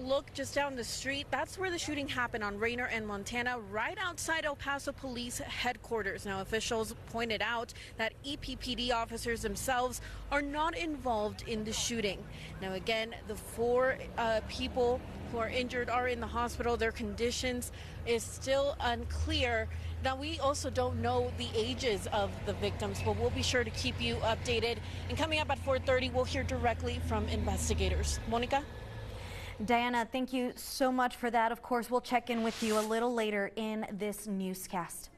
look just down the street, that's where the shooting happened on Rainier and Montana, right outside El Paso Police headquarters. Now, officials pointed out that EPPD officers themselves are not involved in the shooting. Now, again, the four people who are injured are in the hospital. Their conditions is still unclear. Now, we also don't know the ages of the victims, but we'll be sure to keep you updated. And coming up at 4:30, we'll hear directly from investigators. Monica? Diana, thank you so much for that. Of course, we'll check in with you a little later in this newscast.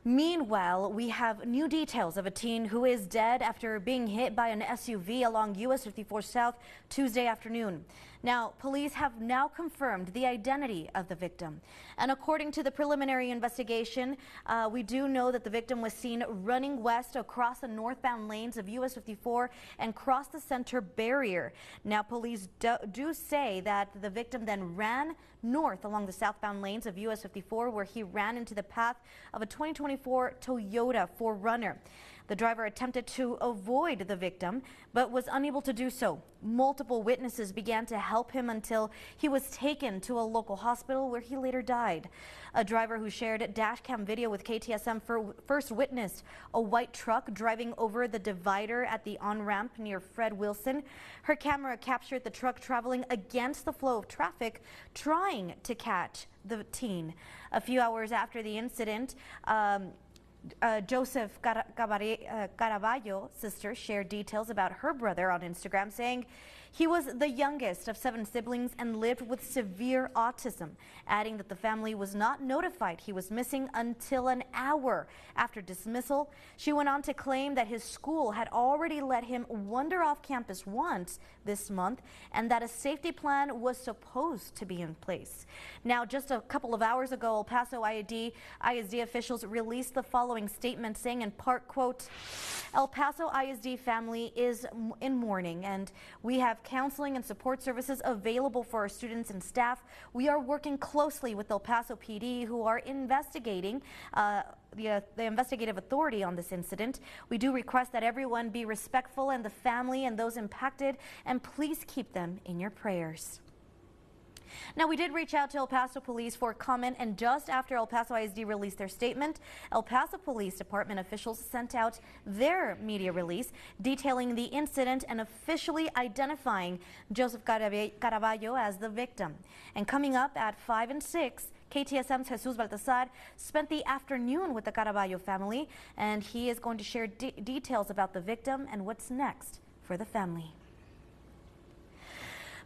Meanwhile, we have new details of a teen who is dead after being hit by an SUV along US 54 South Tuesday afternoon. Now, police have now confirmed the identity of the victim. And according to the preliminary investigation, we do know that the victim was seen running west across the northbound lanes of US 54 and crossed the center barrier. Now, police do say that the victim then ran north along the southbound lanes of US 54, where he ran into the path of a 2024 Toyota 4Runner. The driver attempted to avoid the victim, but was unable to do so. Multiple witnesses began to help him until he was taken to a local hospital where he later died. A driver who shared dashcam video with KTSM first witnessed a white truck driving over the divider at the on-ramp near Fred Wilson. Her camera captured the truck traveling against the flow of traffic, trying to catch the teen. A few hours after the incident, Joseph Caraballo's sister shared details about her brother on Instagram, saying he was the youngest of 7 siblings and lived with severe autism, adding that the family was not notified he was missing until an hour after dismissal. She went on to claim that his school had already let him wander off campus once this month and that a safety plan was supposed to be in place. Now, just a couple of hours ago, El Paso ISD officials released the following statement, saying in part, quote, El Paso ISD family is in mourning and we have counseling and support services available for our students and staff. We are working closely with El Paso PD, who are investigating the investigative authority on this incident. We do request that everyone be respectful and the family and those impacted, and please keep them in your prayers. Now, we did reach out to El Paso Police for comment, and just after El Paso ISD released their statement, El Paso Police Department officials sent out their media release detailing the incident and officially identifying Joseph Caraballo as the victim. And coming up at 5 and 6, KTSM's Jesus Baltazar spent the afternoon with the Caraballo family, and he is going to share details about the victim and what's next for the family.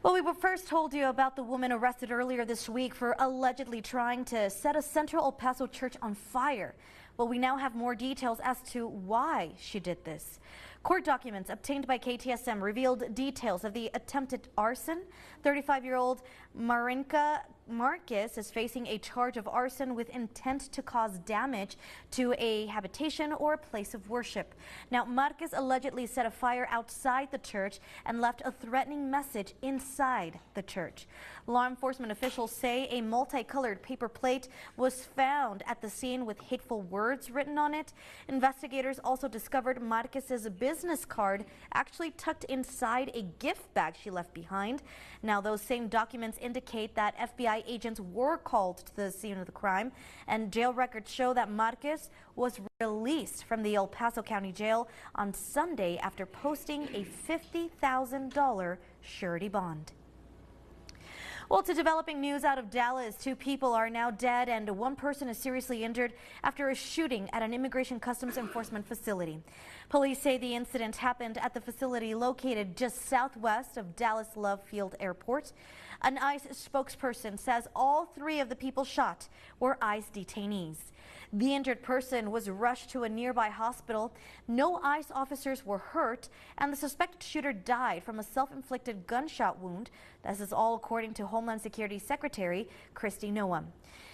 Well, we were first told you about the woman arrested earlier this week for allegedly trying to set a Central El Paso church on fire. Well, we now have more details as to why she did this. Court documents obtained by KTSM revealed details of the attempted arson. 35-year-old Monica Marquez is facing a charge of arson with intent to cause damage to a habitation or a place of worship. Now, Marquez allegedly set a fire outside the church and left a threatening message inside the church. Law enforcement officials say a multicolored paper plate was found at the scene with hateful words written on it. Investigators also discovered Marquez's business card actually tucked inside a gift bag she left behind. Now, those same documents indicate that FBI agents were called to the scene of the crime, and jail records show that Marquez was released from the El Paso County Jail on Sunday after posting a $50,000 surety bond. Well, to developing news out of Dallas, 2 people are now dead and 1 person is seriously injured after a shooting at an Immigration Customs Enforcement facility. Police say the incident happened at the facility located just southwest of Dallas Love Field Airport. An ICE spokesperson says all 3 of the people shot were ICE detainees. The injured person was rushed to a nearby hospital. No ICE officers were hurt, and the suspected shooter died from a self-inflicted gunshot wound. This is all according to Homeland Security Secretary Kristi Noem.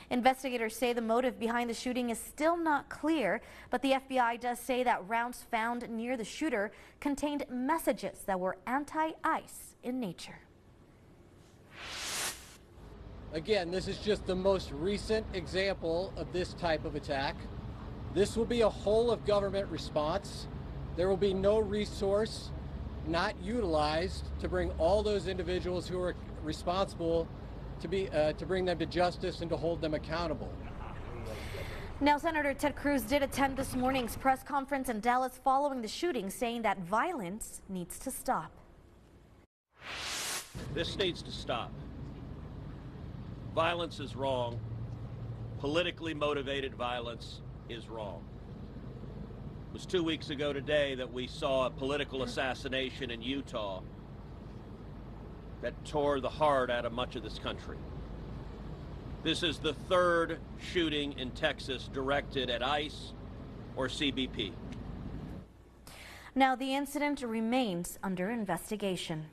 Investigators say the motive behind the shooting is still not clear, but the FBI does say that rounds found near the shooter contained messages that were anti-ICE in nature. Again, this is just the most recent example of this type of attack. This will be a whole of government response. There will be no resource not utilized to bring all those individuals who are responsible to bring them to justice and to hold them accountable. Now, Senator Ted Cruz did attend this morning's press conference in Dallas following the shooting, saying that violence needs to stop. This needs to stop. Violence is wrong. Politically motivated violence is wrong. It was 2 weeks ago today that we saw a political assassination in Utah that tore the heart out of much of this country. This is the third shooting in Texas directed at ICE or CBP. Now, the incident remains under investigation.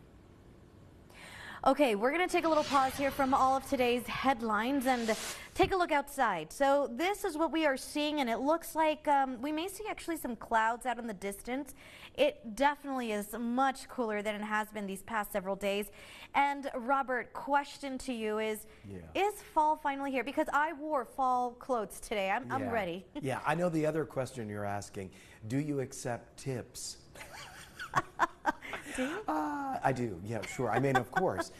Okay, we're going to take a little pause here from all of today's headlines and take a look outside. So this is what we are seeing, and it looks like we may see actually some clouds out in the distance. It definitely is much cooler than it has been these past several days. And Robert, question to you is fall finally here? Because I wore fall clothes today. I'm ready. Yeah, I know the other question you're asking. Do you accept tips? Do you? I do, yeah, sure. I mean, of course.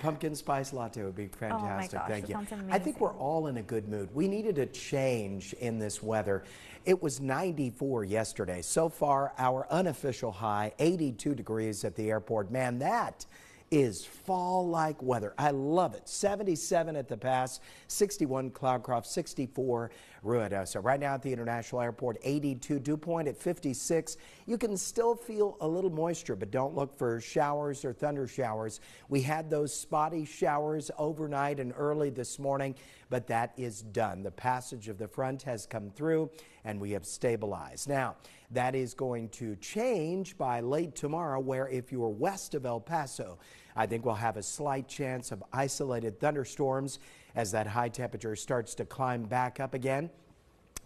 Pumpkin spice latte would be fantastic. Oh my gosh, thank you. that sounds I think we're amazing. all in a good mood. We needed a change in this weather. It was 94 yesterday. So far, our unofficial high, 82 degrees at the airport. Man, that is fall-like weather. I love it. 77 at the pass, 61 Cloudcroft, 64 Ruidoso. Right now at the International Airport, 82. Dew point at 56. You can still feel a little moisture, but don't look for showers or thunder showers. We had those spotty showers overnight and early this morning, but that is done. The passage of the front has come through and we have stabilized. Now, that is going to change by late tomorrow, where if you're west of El Paso, I think we'll have a slight chance of isolated thunderstorms as that high temperature starts to climb back up again.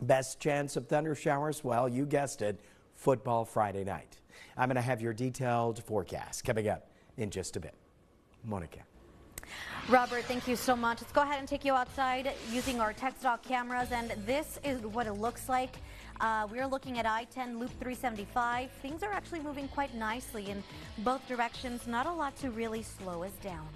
Best chance of thunder showers, well, you guessed it, football Friday night. I'm going to have your detailed forecast coming up in just a bit. Monica. Robert, thank you so much. Let's go ahead and take you outside using our tech stock cameras, and this is what it looks like. We're looking at I-10 Loop 375. Things are actually moving quite nicely in both directions. Not a lot to really slow us down.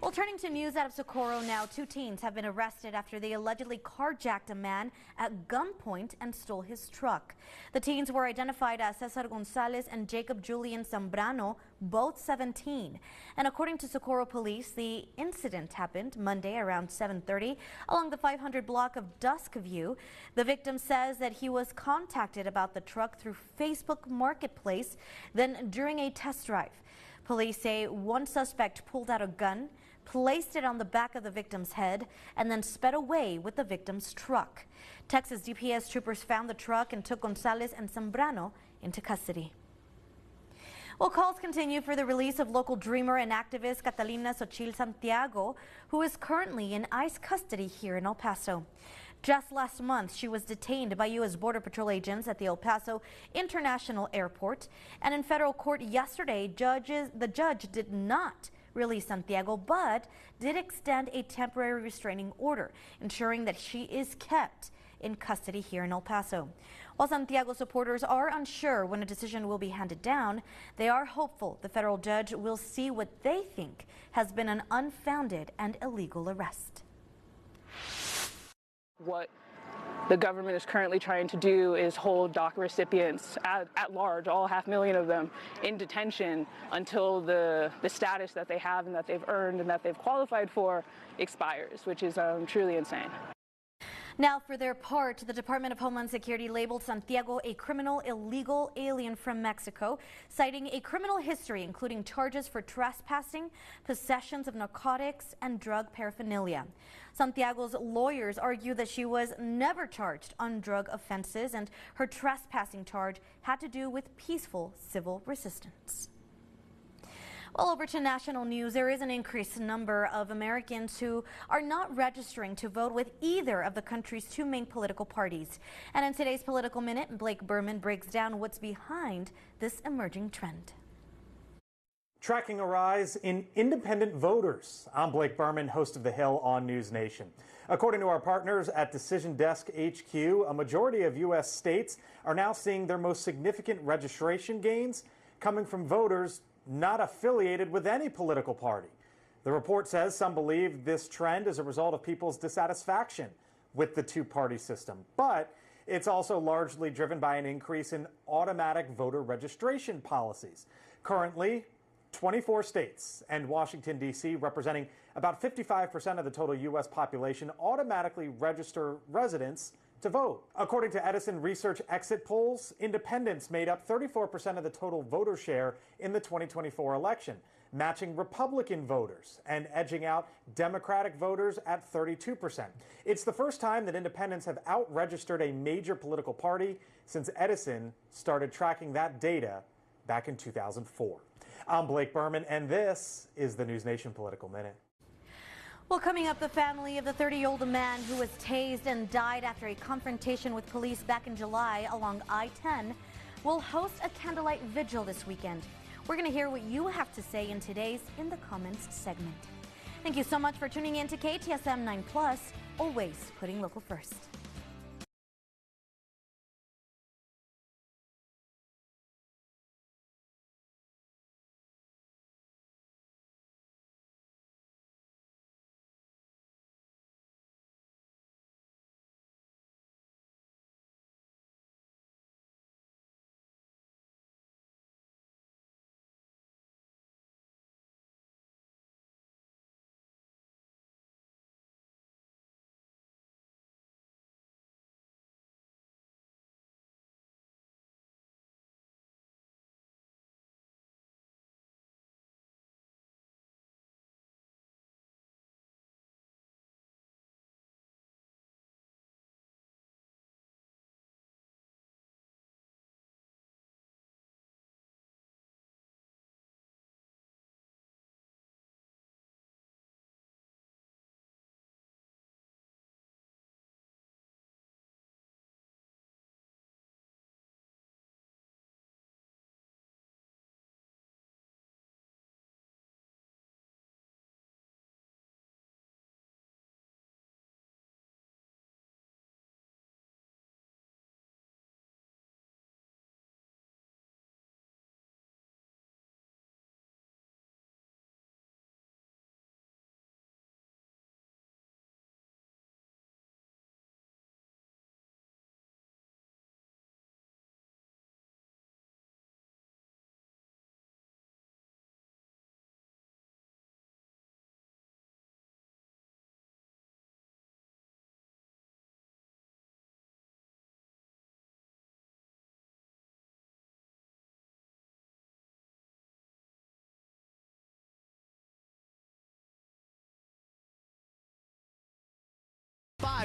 Well, turning to news out of Socorro now, 2 teens have been arrested after they allegedly carjacked a man at gunpoint and stole his truck. The teens were identified as Cesar Gonzalez and Jacob Julian Zambrano, both 17. And according to Socorro police, the incident happened Monday around 7:30 along the 500 block of Dusk View. The victim says that he was contacted about the truck through Facebook Marketplace, then during a test drive. Police say one suspect pulled out a gun, placed it on the back of the victim's head, and then sped away with the victim's truck. Texas DPS troopers found the truck and took Gonzalez and Zambrano into custody. Well, calls continue for the release of local dreamer and activist Catalina Xochitl Santiago, who is currently in ICE custody here in El Paso. Just last month, she was detained by U.S. Border Patrol agents at the El Paso International Airport. And in federal court yesterday, the judge did not release Santiago, but did extend a temporary restraining order, ensuring that she is kept in custody here in El Paso. While Santiago supporters are unsure when a decision will be handed down, they are hopeful the federal judge will see what they think has been an unfounded and illegal arrest. What the government is currently trying to do is hold DACA recipients at large, all 500,000 of them, in detention until the status that they have and that they've earned and that they've qualified for expires, which is truly insane. Now, for their part, the Department of Homeland Security labeled Santiago a criminal illegal alien from Mexico, citing a criminal history including charges for trespassing, possessions of narcotics, and drug paraphernalia. Santiago's lawyers argue that she was never charged on drug offenses and her trespassing charge had to do with peaceful civil resistance. Well, over to national news, there is an increased number of Americans who are not registering to vote with either of the country's 2 main political parties. And in today's Political Minute, Blake Berman breaks down what's behind this emerging trend. Tracking a rise in independent voters. I'm Blake Berman, host of The Hill on News Nation. According to our partners at Decision Desk HQ, a majority of U.S. states are now seeing their most significant registration gains coming from voters not affiliated with any political party. The report says some believe this trend is a result of people's dissatisfaction with the two-party system, but it's also largely driven by an increase in automatic voter registration policies. Currently, 24 states and Washington, D.C., representing about 55% of the total U.S. population, automatically register residents to vote. According to Edison Research exit polls, independents made up 34% of the total voter share in the 2024 election, matching Republican voters and edging out Democratic voters at 32%. It's the first time that independents have out-registered a major political party since Edison started tracking that data back in 2004. I'm Blake Berman, and this is the News Nation Political Minute. Well, coming up, the family of the 30-year-old man who was tased and died after a confrontation with police back in July along I-10 will host a candlelight vigil this weekend. We're going to hear what you have to say in today's In the Comments segment. Thank you so much for tuning in to KTSM 9+, always putting local first.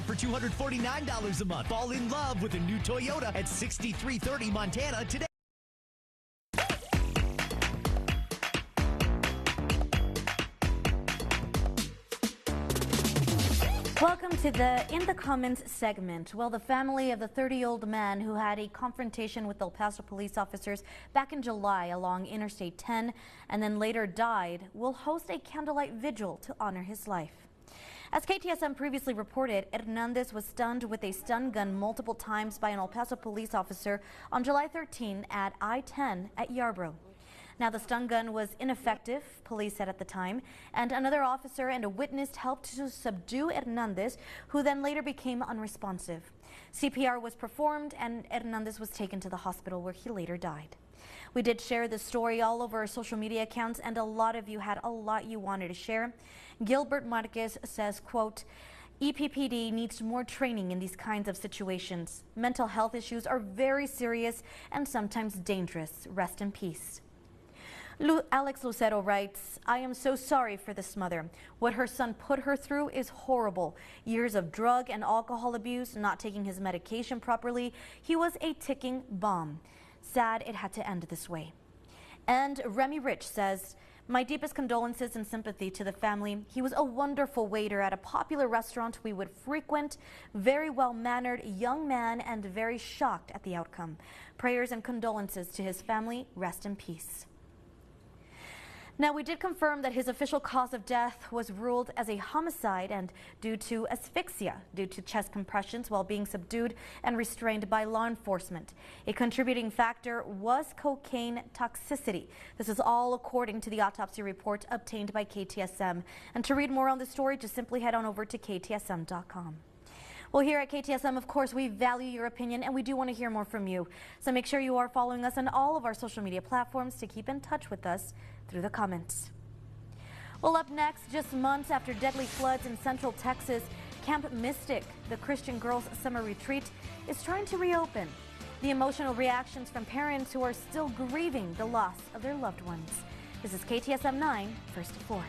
For $249 a month. Fall in love with a new Toyota at 6330 Montana today. Welcome to the In the Comments segment. Well, the family of the 30-year-old man who had a confrontation with El Paso police officers back in July along Interstate 10 and then later died will host a candlelight vigil to honor his life. As KTSM previously reported, Hernandez was stunned with a stun gun multiple times by an El Paso police officer on July 13 at I-10 at Yarborough. Now, the stun gun was ineffective, police said at the time, and another officer and a witness helped to subdue Hernandez, who then later became unresponsive. CPR was performed and Hernandez was taken to the hospital where he later died. We did share this story all over our social media accounts, and a lot of you had a lot you wanted to share. Gilbert Marquez says, quote, EPPD needs more training in these kinds of situations. Mental health issues are very serious and sometimes dangerous. Rest in peace. Alex Lucero writes, I am so sorry for this mother. What her son put her through is horrible. Years of drug and alcohol abuse, not taking his medication properly. He was a ticking bomb. Sad it had to end this way. And Remy Rich says, my deepest condolences and sympathy to the family. He was a wonderful waiter at a popular restaurant we would frequent, very well-mannered young man and very shocked at the outcome. Prayers and condolences to his family. Rest in peace. Now, we did confirm that his official cause of death was ruled as a homicide and due to asphyxia due to chest compressions while being subdued and restrained by law enforcement. A contributing factor was cocaine toxicity. This is all according to the autopsy report obtained by KTSM. And to read more on the story, just simply head on over to KTSM.com. Well, here at KTSM, of course, we value your opinion and we do want to hear more from you. So make sure you are following us on all of our social media platforms to keep in touch with us through the comments. Well, up next, just months after deadly floods in Central Texas, Camp Mystic, the Christian girls' summer retreat, is trying to reopen. The emotional reactions from parents who are still grieving the loss of their loved ones. This is KTSM 9, First to 4.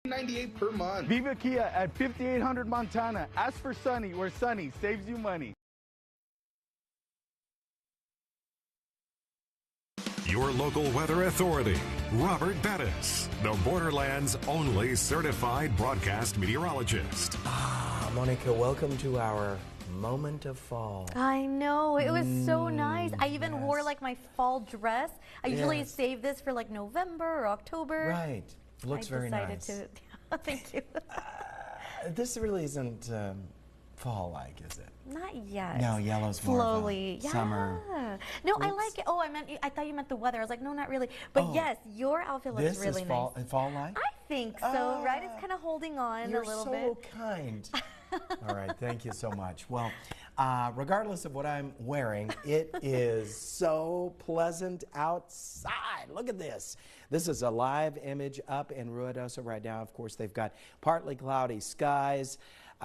$98 per month. Viva Kia at 5800 Montana. Ask for Sunny, where Sunny saves you money. Your local weather authority, Robert Bettis, the Borderland's only certified broadcast meteorologist. Monica, welcome to our moment of fall. I know, it was so nice. I even wore like my fall dress. I usually save this for like November or October. Right. Looks very nice. Thank you. This really isn't fall-like, is it? Not yet. No, yellow's more slowly. of a summer. No, I like it. Oh, I thought you meant the weather. I was like, no, not really. But yes, your outfit looks really nice. This is fall-like? I think so, right? It's kind of holding on a little bit. You're so kind. All right, thank you so much. Well, regardless of what I'm wearing, it is so pleasant outside. Look at this. This is a live image up in Ruidoso right now. Of course, they've got partly cloudy skies.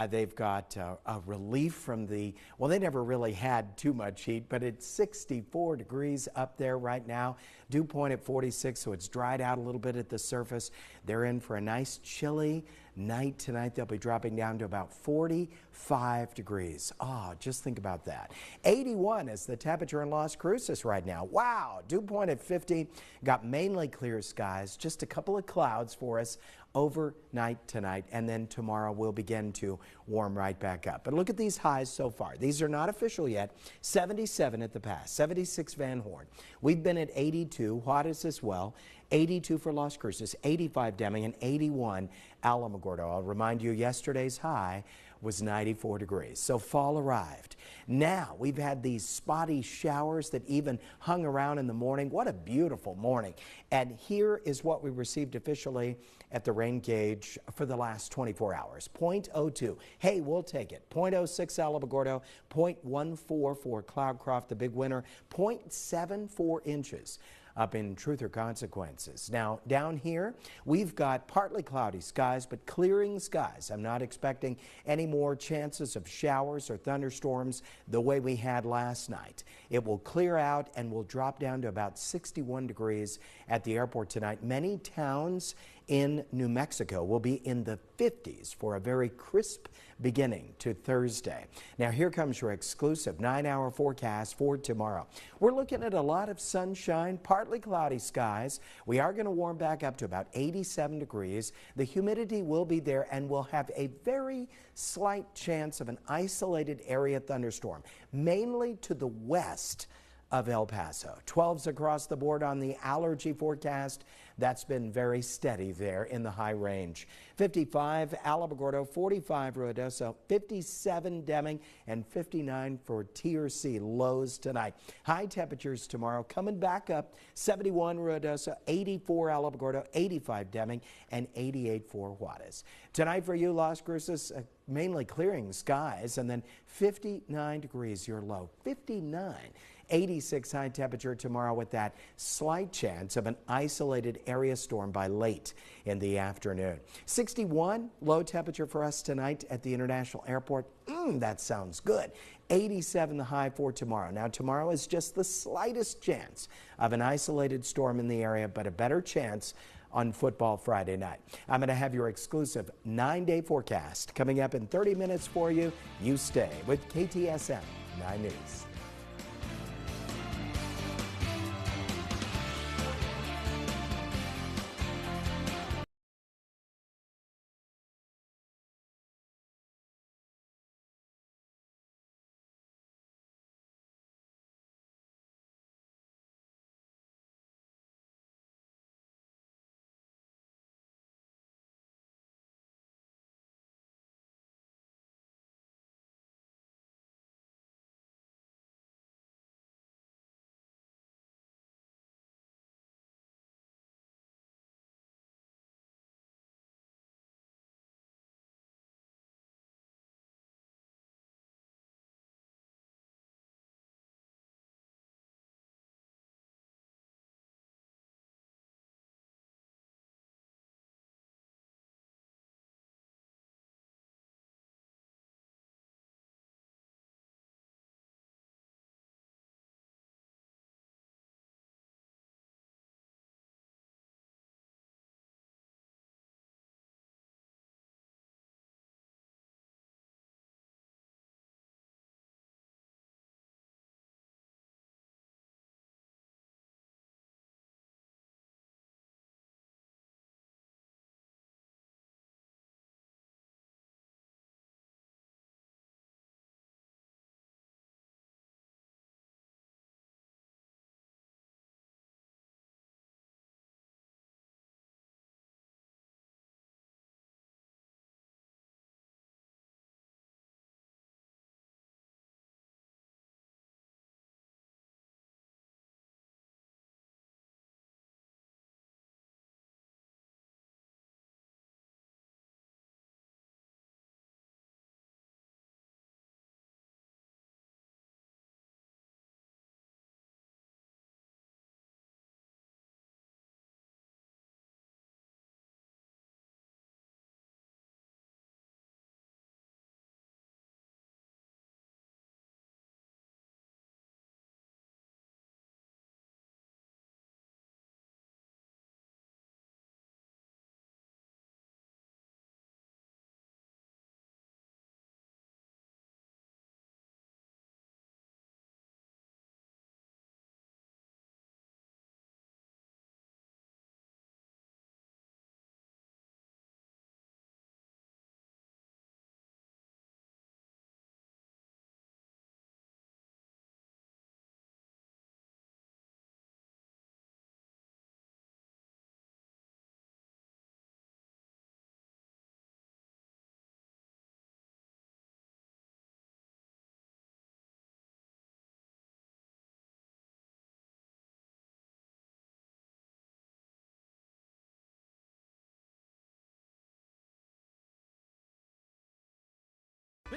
They've got a relief from the, well, they never really had too much heat, but it's 64 degrees up there right now. Dew point at 46, so it's dried out a little bit at the surface. They're in for a nice chilly night tonight. They'll be dropping down to about 45 degrees. Oh, just think about that. 81 is the temperature in Las Cruces right now. Wow, dew point at 50. Got mainly clear skies, just a couple of clouds for us overnight tonight, and then tomorrow we'll begin to warm right back up. But look at these highs so far. These are not official yet. 77 at the pass, 76 Van Horn. We've been at 82, Juarez as well, 82 for Las Cruces, 85 Deming, and 81 Alamogordo. I'll remind you, yesterday's high was 94 degrees. So fall arrived. Now we've had these spotty showers that even hung around in the morning. What a beautiful morning. And here is what we received officially at the rain gauge for the last 24 hours. 0.02. Hey, we'll take it. 0.06 Alamogordo, 0.14 for Cloudcroft, the big winner, 0.74 inches up in Truth or Consequences. Now, down here, we've got partly cloudy skies, but clearing skies. I'm not expecting any more chances of showers or thunderstorms the way we had last night. It will clear out and will drop down to about 61 degrees at the airport tonight. Many towns in New Mexico will be in the 50s for a very crisp beginning to Thursday. Now here comes your exclusive 9-hour forecast for tomorrow. We're looking at a lot of sunshine, partly cloudy skies. We are going to warm back up to about 87 degrees. The humidity will be there, and we'll have a very slight chance of an isolated area thunderstorm, mainly to the west of El Paso. 12s across the board on the allergy forecast. That's been very steady there in the high range. 55 Alamogordo, 45 Ruidoso, 57 Deming, and 59 for TRC lows tonight. High temperatures tomorrow coming back up. 71 Ruidoso, 84 Alamogordo, 85 Deming, and 88 for Juarez. Tonight for you, Las Cruces, mainly clearing skies, and then 59 degrees your low. 59. 86 high temperature tomorrow with that slight chance of an isolated area storm by late in the afternoon. 61 low temperature for us tonight at the International Airport. That sounds good. 87 the high for tomorrow. Now tomorrow is just the slightest chance of an isolated storm in the area, but a better chance on Football Friday night. I'm going to have your exclusive 9-day forecast coming up in 30 minutes for you. You stay with KTSM 9 News.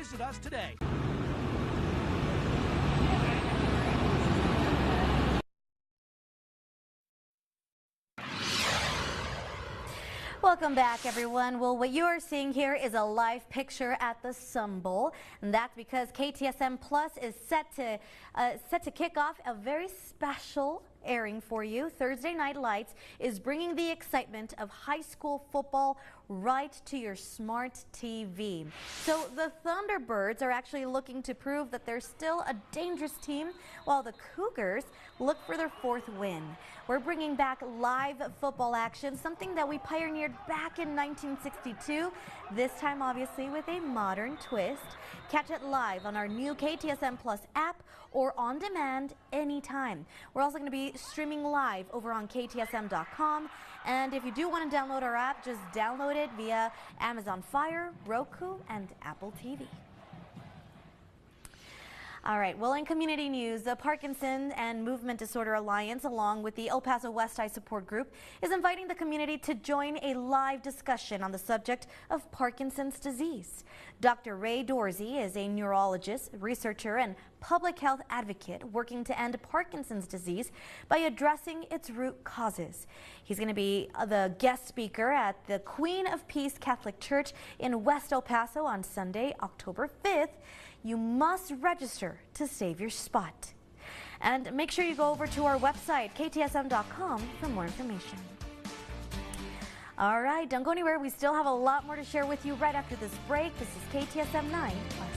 Visit us today. Welcome back, everyone. Well, what you are seeing here is a live picture at the Sun Bowl, and that's because KTSM Plus is set to kick off a very special airing for you. Thursday Night Lights is bringing the excitement of high school football right to your smart TV. So the Thunderbirds are actually looking to prove that they're still a dangerous team, while the Cougars look for their fourth win. We're bringing back live football action, something that we pioneered back in 1962, this time obviously with a modern twist. Catch it live on our new KTSM Plus app or on demand anytime. We're also going to be streaming live over on KTSM.com. And if you do want to download our app, just download it via Amazon Fire, Roku, and Apple TV. All right, well, in community news, the Parkinson and Movement Disorder Alliance, along with the El Paso West Side Support Group, is inviting the community to join a live discussion on the subject of Parkinson's disease. Dr. Ray Dorsey is a neurologist, researcher, and public health advocate working to end Parkinson's disease by addressing its root causes. He's going to be the guest speaker at the Queen of Peace Catholic Church in West El Paso on Sunday, October 5th. You must register to save your spot. And make sure you go over to our website, ktsm.com, for more information. All right, don't go anywhere. We still have a lot more to share with you right after this break. This is KTSM 9 Plus.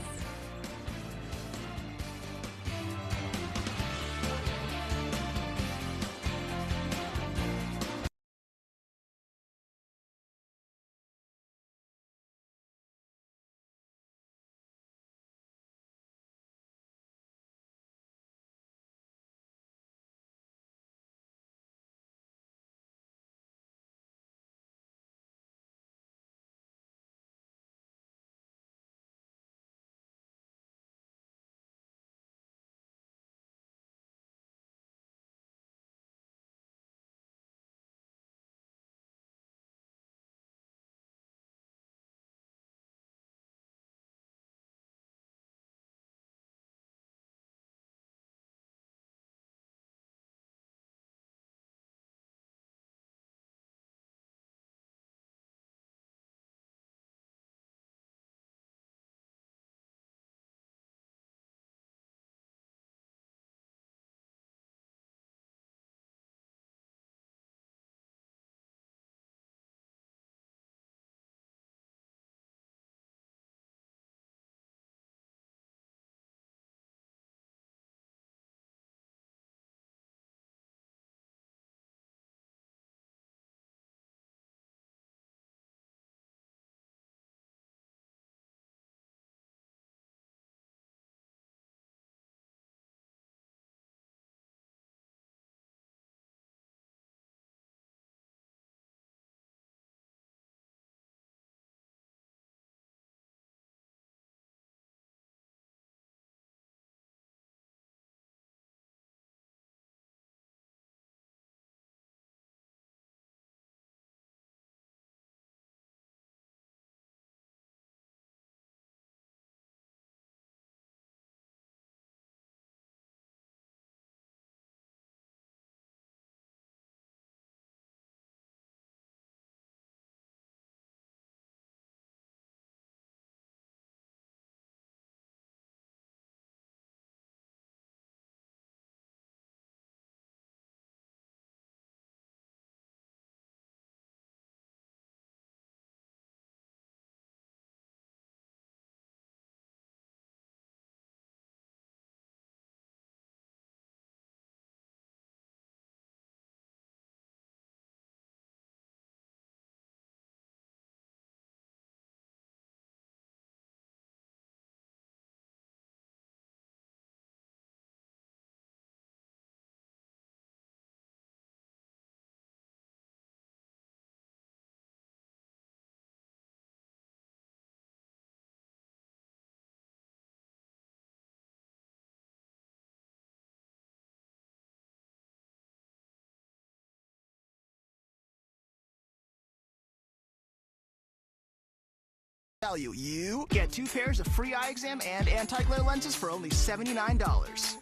Value. You get 2 pairs of free eye exam and anti-glare lenses for only $79.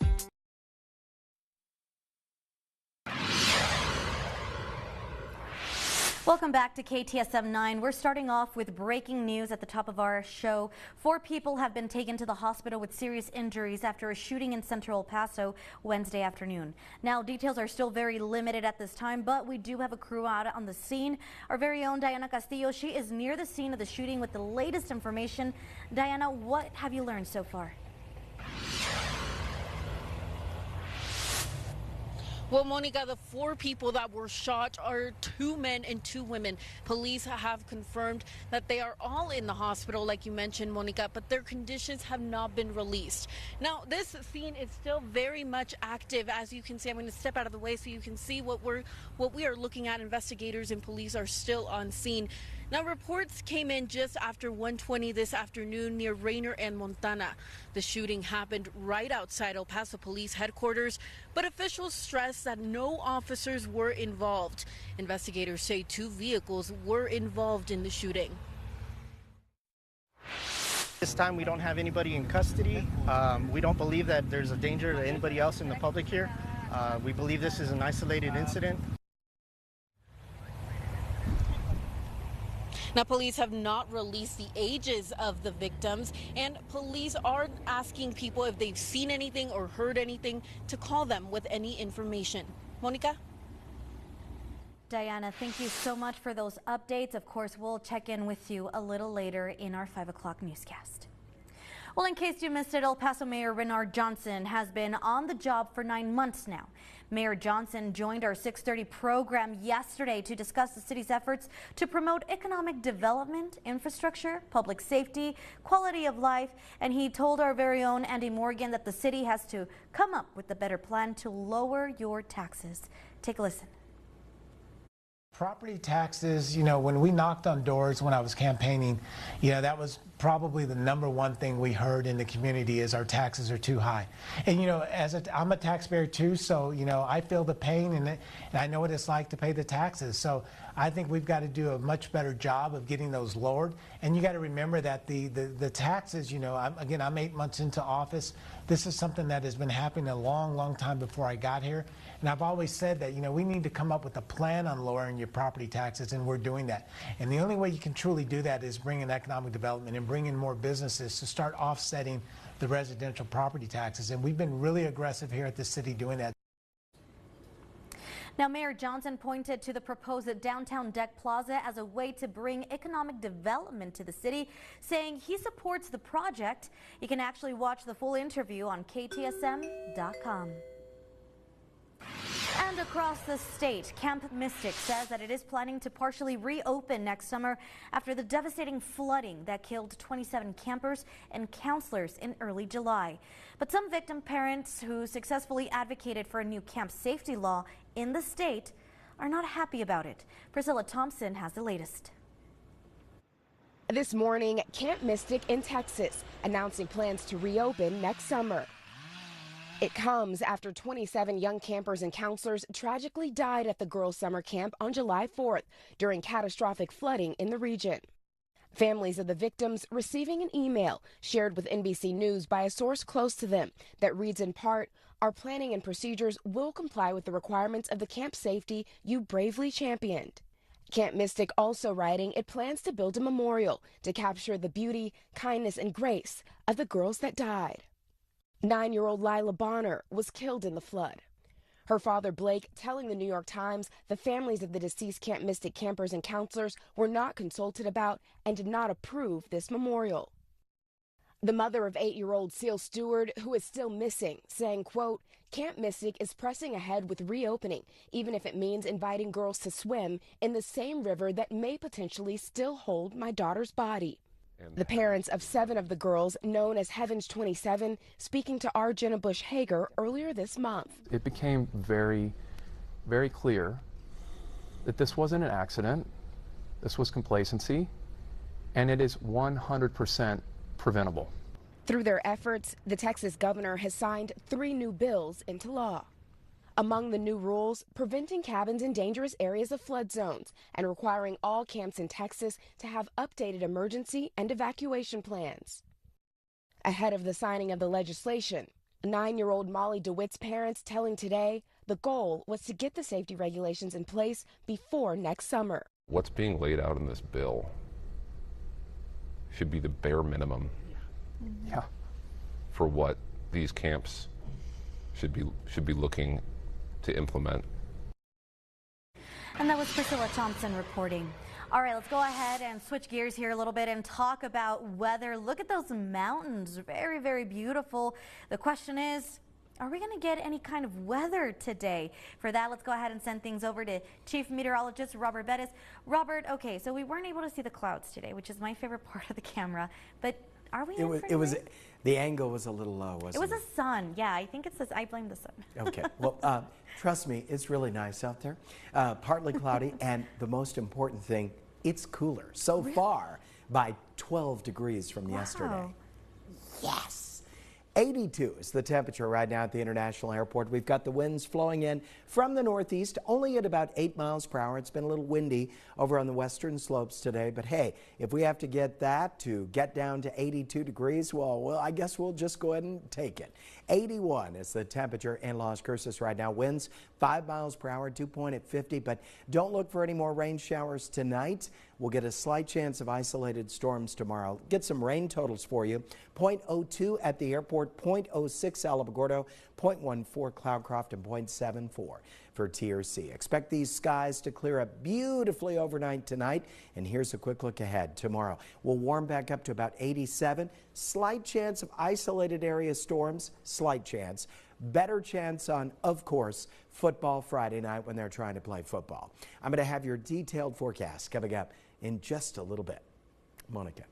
Welcome back to KTSM 9. We're starting off with breaking news at the top of our show. 4 people have been taken to the hospital with serious injuries after a shooting in Central El Paso Wednesday afternoon. Now, details are still very limited at this time, but we do have a crew out on the scene. Our very own Diana Castillo, she is near the scene of the shooting with the latest information. Diana, what have you learned so far? Well, Monica, the 4 people that were shot are 2 men and 2 women. Police have confirmed that they are all in the hospital, like you mentioned, Monica, but their conditions have not been released. Now, this scene is still very much active. As you can see, I'm going to step out of the way so you can see what we are looking at. Investigators and police are still on scene. Now, reports came in just after 1:20 this afternoon near Rainier and Montana. The shooting happened right outside El Paso Police headquarters, but officials stressed that no officers were involved. Investigators say 2 vehicles were involved in the shooting. This time we don't have anybody in custody. We don't believe that there's a danger to anybody else in the public here. We believe this is an isolated incident. Now, police have not released the ages of the victims, and police are asking people if they've seen anything or heard anything to call them with any information. Monica? Diana, thank you so much for those updates. Of course, we'll check in with you a little later in our 5 o'clock newscast. Well, in case you missed it, El Paso Mayor Renard Johnson has been on the job for 9 months now. Mayor Johnson joined our 6:30 program yesterday to discuss the city's efforts to promote economic development, infrastructure, public safety, quality of life, and he told our very own Andy Morgan that the city has to come up with a better plan to lower your taxes. Take a listen. Property taxes, when we knocked on doors when I was campaigning, that was probably the #1 thing we heard in the community is our taxes are too high. And, I'm a taxpayer too, so, I feel the pain and I know what it's like to pay the taxes. So I think we've got to do a much better job of getting those lowered. And you got to remember that the taxes, I'm 8 months into office. This is something that has been happening a long time before I got here. And I've always said that, we need to come up with a plan on lowering your property taxes, and we're doing that. And the only way you can truly do that is bring in economic development and bring in more businesses to start offsetting the residential property taxes. And we've been really aggressive here at the city doing that. Now, Mayor Johnson pointed to the proposed downtown deck plaza as a way to bring economic development to the city, saying he supports the project. You can actually watch the full interview on KTSM.com. And across the state, Camp Mystic says that it is planning to partially reopen next summer after the devastating flooding that killed 27 campers and counselors in early July. But some victim parents who successfully advocated for a new camp safety law in the state are not happy about it. Priscilla Thompson has the latest. This morning, Camp Mystic in Texas announcing plans to reopen next summer. It comes after 27 young campers and counselors tragically died at the girls' summer camp on July 4th during catastrophic flooding in the region. Families of the victims receiving an email shared with NBC News by a source close to them that reads in part, "Our planning and procedures will comply with the requirements of the camp safety you bravely championed." Camp Mystic also writing it plans to build a memorial to capture the beauty, kindness, and grace of the girls that died. 9-year-old Lila Bonner was killed in the flood. Her father, Blake, telling the New York Times the families of the deceased Camp Mystic campers and counselors were not consulted about and did not approve this memorial. The mother of 8-year-old Seal Stewart, who is still missing, saying, quote, "Camp Mystic is pressing ahead with reopening, even if it means inviting girls to swim in the same river that may potentially still hold my daughter's body." The parents of 7 of the girls, known as Heaven's 27, speaking to our Jenna Bush Hager earlier this month. It became very, very clear that this wasn't an accident, this was complacency, and it is 100% preventable. Through their efforts, the Texas governor has signed 3 new bills into law. Among the new rules, preventing cabins in dangerous areas of flood zones and requiring all camps in Texas to have updated emergency and evacuation plans. Ahead of the signing of the legislation, 9-year-old Molly DeWitt's parents telling Today the goal was to get the safety regulations in place before next summer. What's being laid out in this bill should be the bare minimum for what these camps should be looking to implement. And that was Priscilla Thompson reporting. All right, let's go ahead and switch gears here a little bit and talk about weather. Look at those mountains. Very, very beautiful. The question is, are we going to get any kind of weather today? For that, let's go ahead and send things over to Chief Meteorologist Robert Bettis. Robert, okay, so we weren't able to see the clouds today, which is my favorite part of the camera, but are we the angle was a little low, wasn't it? It was the sun. Yeah, I think it's I blame the sun. Okay. Well, trust me, it's really nice out there. Partly cloudy, and the most important thing, it's cooler. So far, by 12 degrees from yesterday. Yes. 82 is the temperature right now at the International Airport. We've got the winds flowing in from the northeast, only at about 8 miles per hour. It's been a little windy over on the western slopes today, but hey, if we have to get that to get down to 82 degrees, well, I guess we'll just go ahead and take it. 81 is the temperature in Las Cruces right now. Winds 5 miles per hour, dew point at 50, but don't look for any more rain showers tonight. We'll get a slight chance of isolated storms tomorrow. Get some rain totals for you. 0.02 at the airport, 0.06 Alamogordo, 0.14 Cloudcroft, and 0.74 for TRC. Expect these skies to clear up beautifully overnight tonight. And here's a quick look ahead. Tomorrow, we'll warm back up to about 87. Slight chance of isolated area storms, slight chance. Better chance on, of course, football Friday night when they're trying to play football. I'm going to have your detailed forecast coming up in just a little bit. Monica.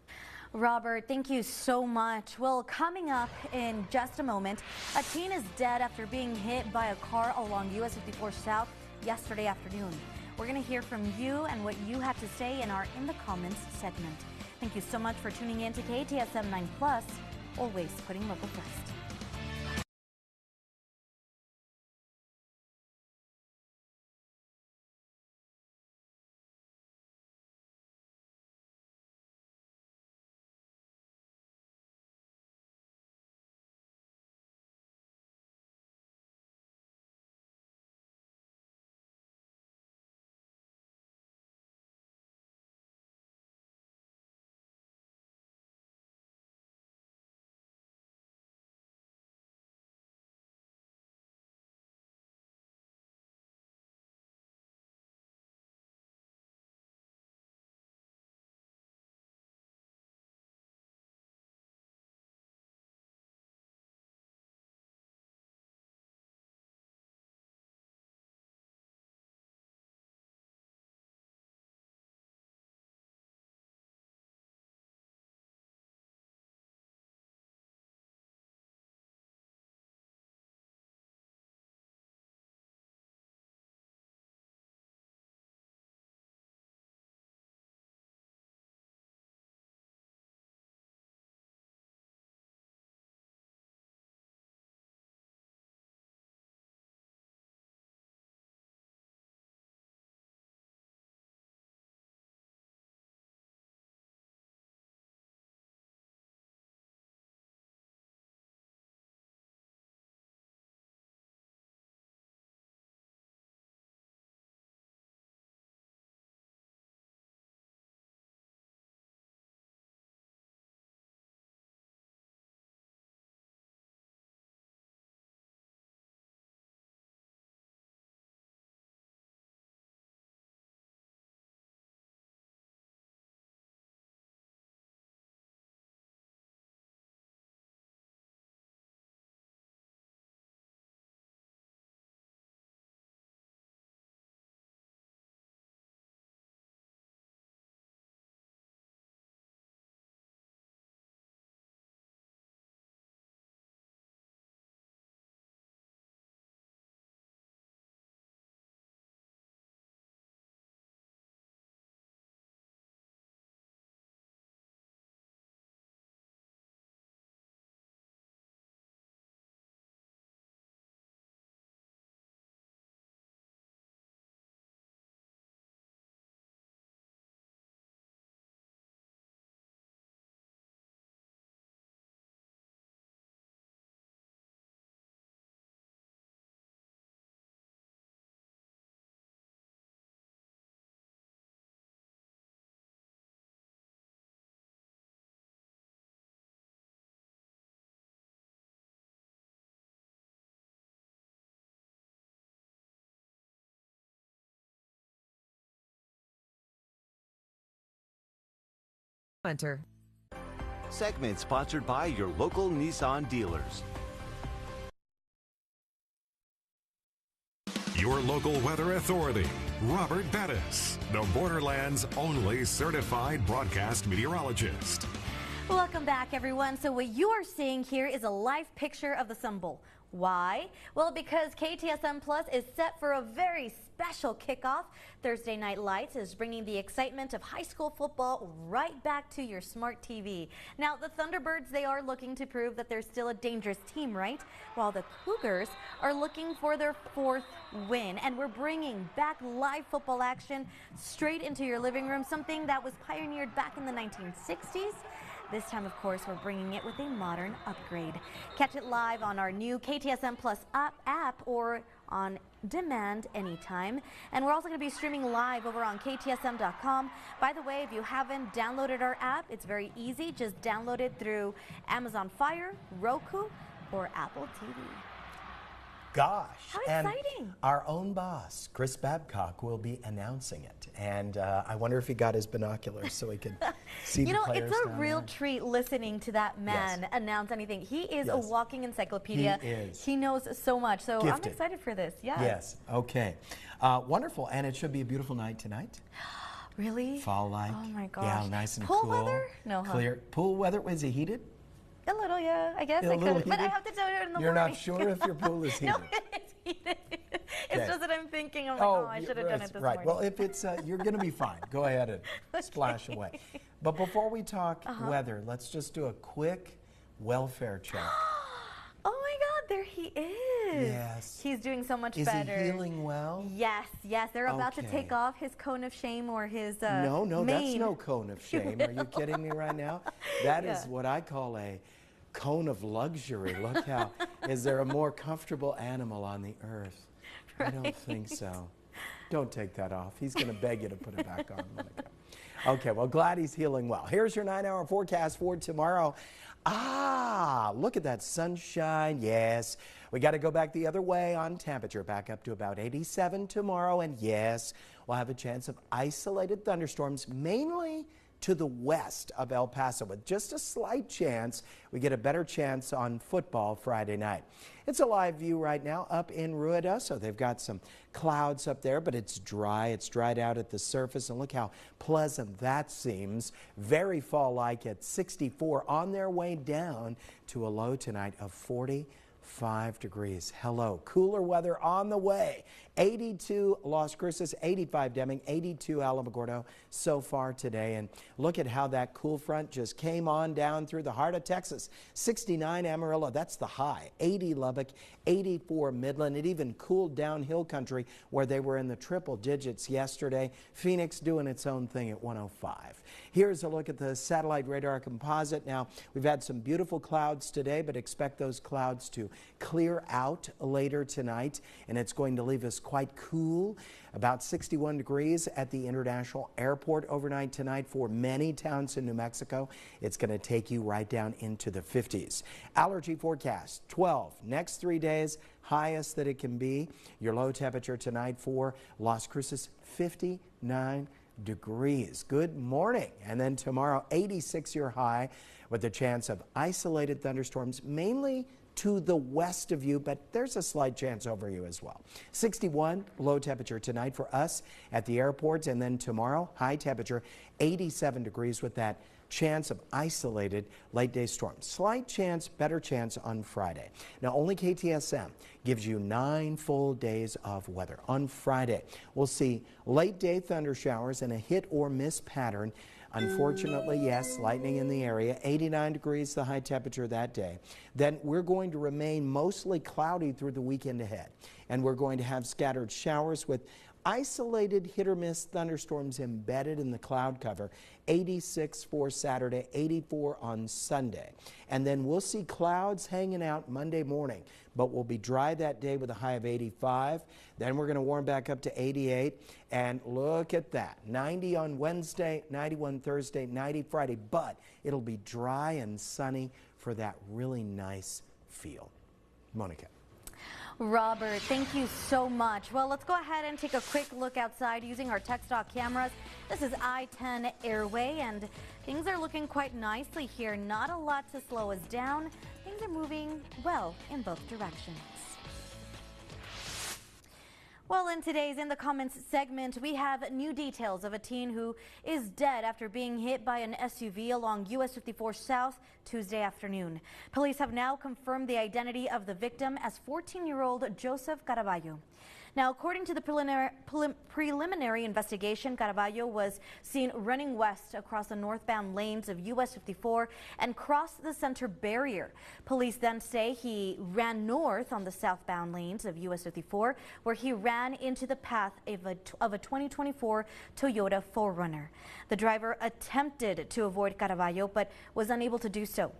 Robert, thank you so much. Well, coming up in just a moment, a teen is dead after being hit by a car along US 54 South yesterday afternoon. We're going to hear from you and what you have to say in our In the Comments segment. Thank you so much for tuning in to KTSM 9+, always putting local first. Winter. Segment sponsored by your local Nissan dealers. Your local weather authority, Robert Bettis, the Borderland's only certified broadcast meteorologist. Welcome back, everyone. So what you are seeing here is a live picture of the Sun Bowl. Why? Well, because KTSM Plus is set for a very special kickoff. Thursday Night Lights is bringing the excitement of high school football right back to your smart TV. Now, the Thunderbirds, they are looking to prove that they're still a dangerous team, right? While the Cougars are looking for their 4th win. And we're bringing back live football action straight into your living room, something that was pioneered back in the 1960s. This time, of course, we're bringing it with a modern upgrade. Catch it live on our new KTSM Plus app or on demand anytime. And we're also going to be streaming live over on KTSM.com. By the way, if you haven't downloaded our app, it's very easy. Just download it through Amazon Fire, Roku, or Apple TV. Gosh. How exciting. And our own boss, Chris Babcock, will be announcing it. And I wonder if he got his binoculars so he could see the players. You know, it's a real treat listening to that man announce anything. He is a walking encyclopedia. He is. He knows so much. So Gifted. I'm excited for this. Yeah. Yes. Okay. Wonderful. And it should be a beautiful night tonight. Really? Fall-like. Oh, my gosh. Yeah, nice and Pool cool. weather? No, Clear. Pool weather? Was it heated? A little, yeah. I guess I could. But I have to tell you in the You're morning. not sure if your pool is heated? No, it's heated. It's just that I'm thinking, I'm like, I should have done it this right. morning. Well, if it's, you're going to be fine. Go ahead and splash away. But before we talk weather, let's just do a quick welfare check. Oh my God, there he is. Yes. He's doing so much Is better. he healing well? Yes, yes. They're about to take off his cone of shame or his No, mane. that's no cone of shame. Are you kidding me right now? That is what I call a cone of luxury. Look how, is there a more comfortable animal on the earth? Right. I don't think so. Don't take that off. He's going to beg you to put it back on, Monica. Okay, well, glad he's healing well. Here's your 9-hour forecast for tomorrow. Look at that sunshine. Yes, we got to go back the other way on temperature, back up to about 87 tomorrow. And yes, we'll have a chance of isolated thunderstorms, mainly to the west of El Paso, with just a slight chance we get a better chance on football Friday night. It's a live view right now up in Ruidoso. They've got some clouds up there, but it's dry. It's dried out at the surface, and look how pleasant that seems. Very fall-like at 64, on their way down to a low tonight of 45 degrees. Hello, cooler weather on the way. 82 Las Cruces, 85 Deming, 82 Alamogordo so far today. And look at how that cool front just came on down through the heart of Texas. 69 Amarillo, that's the high. 80 Lubbock, 84 Midland. It even cooled down hill country where they were in the triple digits yesterday. Phoenix doing its own thing at 105. Here's a look at the satellite radar composite. Now, we've had some beautiful clouds today, but expect those clouds to clear out later tonight, and it's going to leave us quite cool. About 61 degrees at the International Airport overnight tonight for many towns in New Mexico. It's going to take you right down into the 50s. Allergy forecast 12. Next 3 days, highest that it can be. Your low temperature tonight for Las Cruces, 59 degrees. Good morning. And then tomorrow, 86 your high with a chance of isolated thunderstorms, mainly to the west of you, but there's a slight chance over you as well. 61 low temperature tonight for us at the airport, and then tomorrow high temperature 87 degrees with that chance of isolated late day storms. Slight chance, better chance on Friday. Now only KTSM gives you 9 full days of weather. On Friday we'll see late day thunder showers and a hit or miss pattern. Unfortunately, yes, lightning in the area. 89 degrees the high temperature that day. Then we're going to remain mostly cloudy through the weekend ahead. And we're going to have scattered showers with isolated hit or miss thunderstorms embedded in the cloud cover. 86 for Saturday, 84 on Sunday. And then we'll see clouds hanging out Monday morning, but we'll be dry that day with a high of 85. Then we're going to warm back up to 88. And look at that, 90 on Wednesday, 91 Thursday, 90 Friday, but it'll be dry and sunny for that really nice feel. Monica. Robert, thank you so much. Well, let's go ahead and take a quick look outside using our tech stock cameras. This is I-10 Airway, and things are looking quite nicely here. Not a lot to slow us down. Things are moving well in both directions. Well, in today's In the Comments segment, we have new details of a teen who is dead after being hit by an SUV along US 54 South Tuesday afternoon. Police have now confirmed the identity of the victim as 14-year-old Joseph Caraballo. Now, according to the preliminary investigation, Caraballo was seen running west across the northbound lanes of US 54 and crossed the center barrier. Police then say he ran north on the southbound lanes of US 54, where he ran into the path of a 2024 Toyota 4Runner. The driver attempted to avoid Caraballo, but was unable to do so.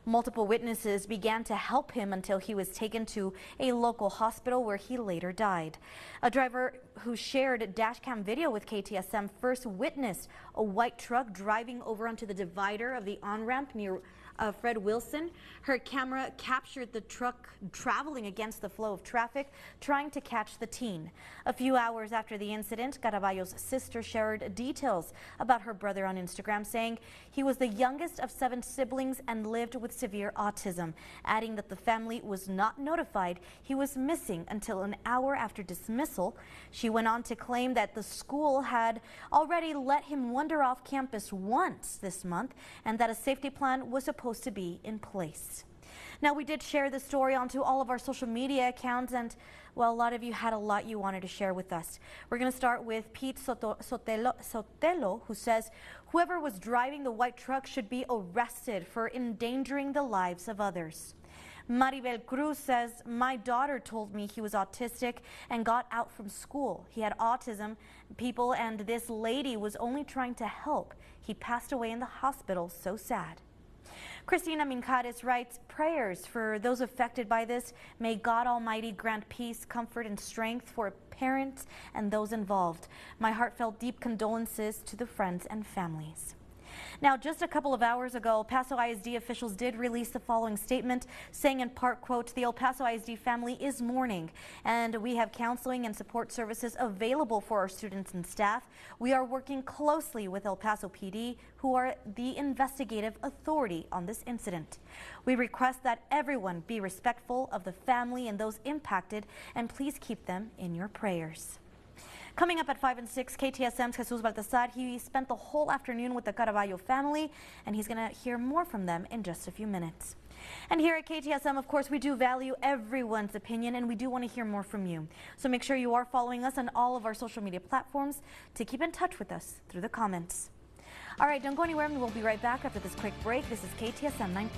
Multiple witnesses began to help him until he was taken to a local hospital where he later died. A driver who shared dashcam video with KTSM first witnessed a white truck driving over onto the divider of the on-ramp near Fred Wilson. Her camera captured the truck traveling against the flow of traffic, trying to catch the teen. A few hours after the incident, Caraballo's sister shared details about her brother on Instagram, saying he was the youngest of 7 siblings and lived with severe autism, adding that the family was not notified he was missing until an hour after dismissal. She went on to claim that the school had already let him wander off campus once this month and that a safety plan was supposed to be in place. Now, we did share this story onto all of our social media accounts, and well, a lot of you had a lot you wanted to share with us. We're going to start with Pete Sotelo, who says whoever was driving the white truck should be arrested for endangering the lives of others. Maribel Cruz says, my daughter told me he was autistic and got out from school. He had autism, people, and this lady was only trying to help. He passed away in the hospital. So sad. Christina Mincares writes, prayers for those affected by this. May God Almighty grant peace, comfort, and strength for parents and those involved. My heartfelt deep condolences to the friends and families. Now, just a couple of hours ago, El Paso ISD officials did release the following statement, saying in part, quote, the El Paso ISD family is mourning, and we have counseling and support services available for our students and staff. We are working closely with El Paso PD, who are the investigative authority on this incident. We request that everyone be respectful of the family and those impacted, and please keep them in your prayers. Coming up at 5 and 6, KTSM's Jesus Baltazar, he spent the whole afternoon with the Caraballo family, and he's going to hear more from them in just a few minutes. And here at KTSM, of course, we do value everyone's opinion, and we do want to hear more from you. So make sure you are following us on all of our social media platforms to keep in touch with us through the comments. All right, don't go anywhere, and we'll be right back after this quick break. This is KTSM 9+.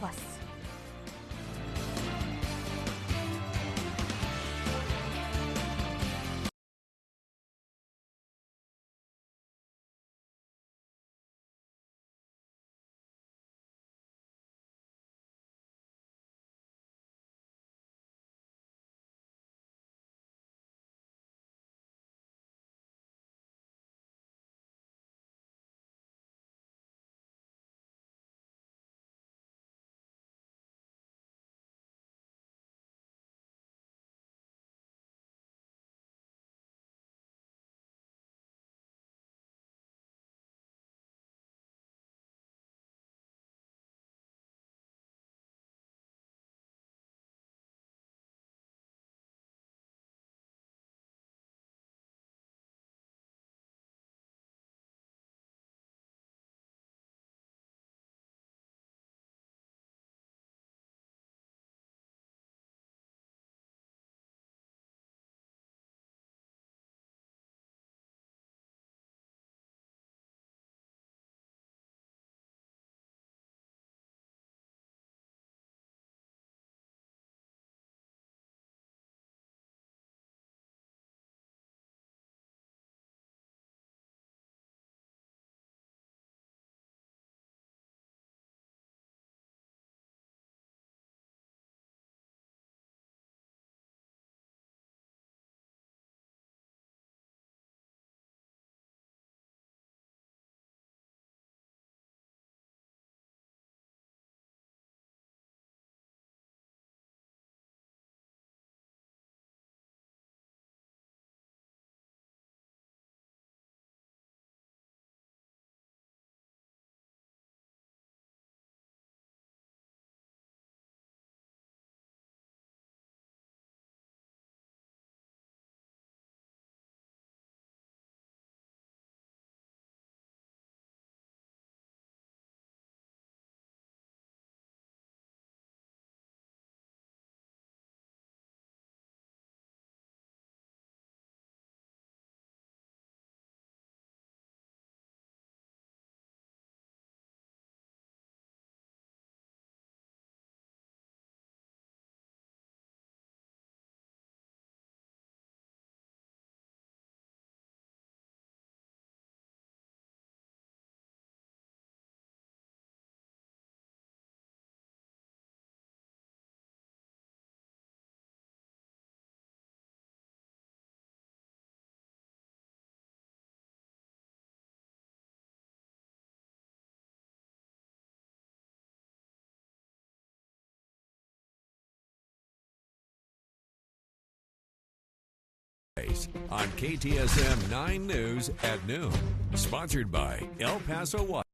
On KTSM 9 News at noon. Sponsored by El Paso Water.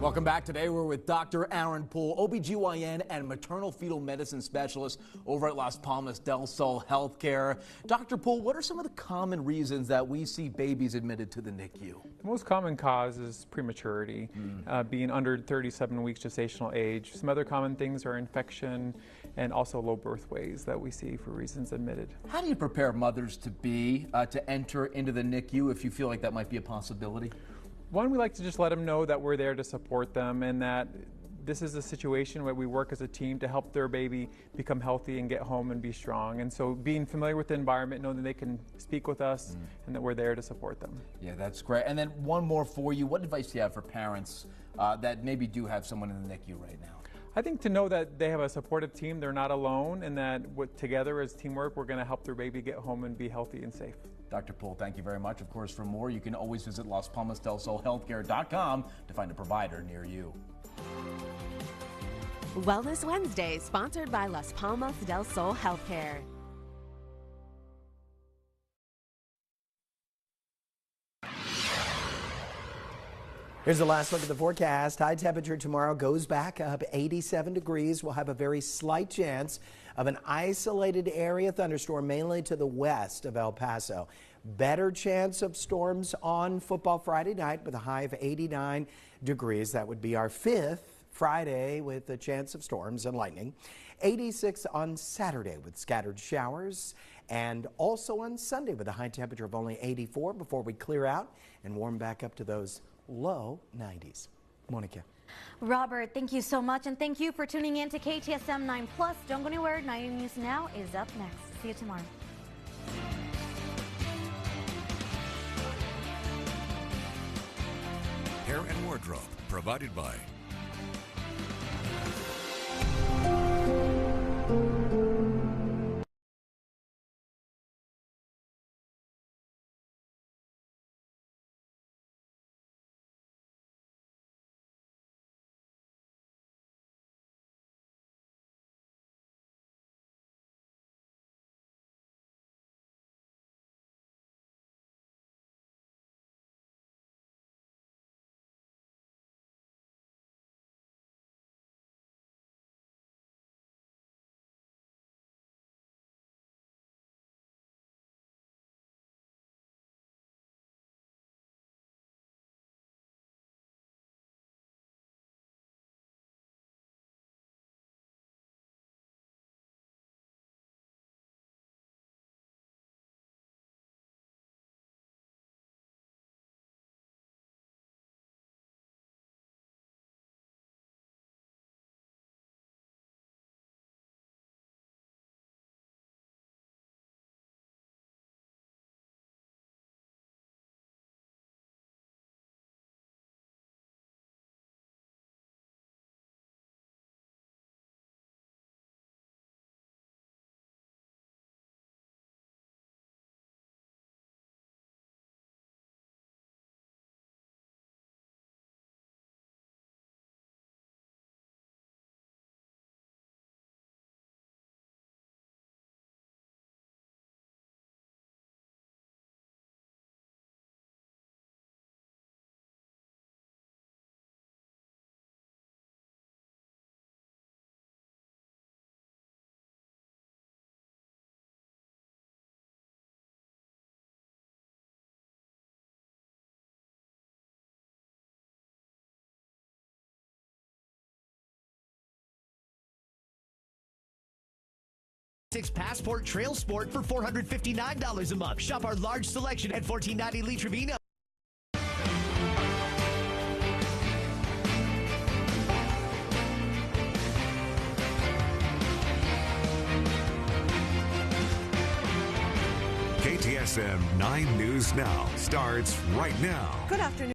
Welcome back. Today we're with Dr. Aaron Poole, OBGYN and maternal fetal medicine specialist over at Las Palmas del Sol Healthcare. Dr. Poole, what are some of the common reasons that we see babies admitted to the NICU? The most common cause is prematurity, being under 37 weeks gestational age. Some other common things are infection and also low birth weights that we see for reasons admitted. How do you prepare mothers to enter into the NICU if you feel like that might be a possibility? One, we like to just let them know that we're there to support them and that this is a situation where we work as a team to help their baby become healthy and get home and be strong. And so being familiar with the environment, knowing that they can speak with us and that we're there to support them. Yeah, that's great. And then one more for you. What advice do you have for parents that maybe do have someone in the NICU right now? I think to know that they have a supportive team, they're not alone, and that together as teamwork, we're going to help their baby get home and be healthy and safe. Dr. Poole, thank you very much. Of course, for more, you can always visit LasPalmasDelSolHealthcare.com to find a provider near you. Wellness Wednesday, sponsored by Las Palmas del Sol Healthcare. Here's the last look at the forecast. High temperature tomorrow goes back up 87 degrees. We'll have a very slight chance of an isolated area thunderstorm mainly to the west of El Paso. Better chance of storms on Football Friday night with a high of 89 degrees. That would be our 5th Friday with a chance of storms and lightning. 86 on Saturday with scattered showers, and also on Sunday with a high temperature of only 84 before we clear out and warm back up to those low 90s. Monica. Robert, thank you so much, and thank you for tuning in to KTSM 9 Plus. Don't go anywhere. 90 News Now is up next. See you tomorrow. Hair and wardrobe provided by Passport Trail Sport for $459 a month. Shop our large selection at $14.90 Lee Trevino. KTSM 9 News Now starts right now. Good afternoon.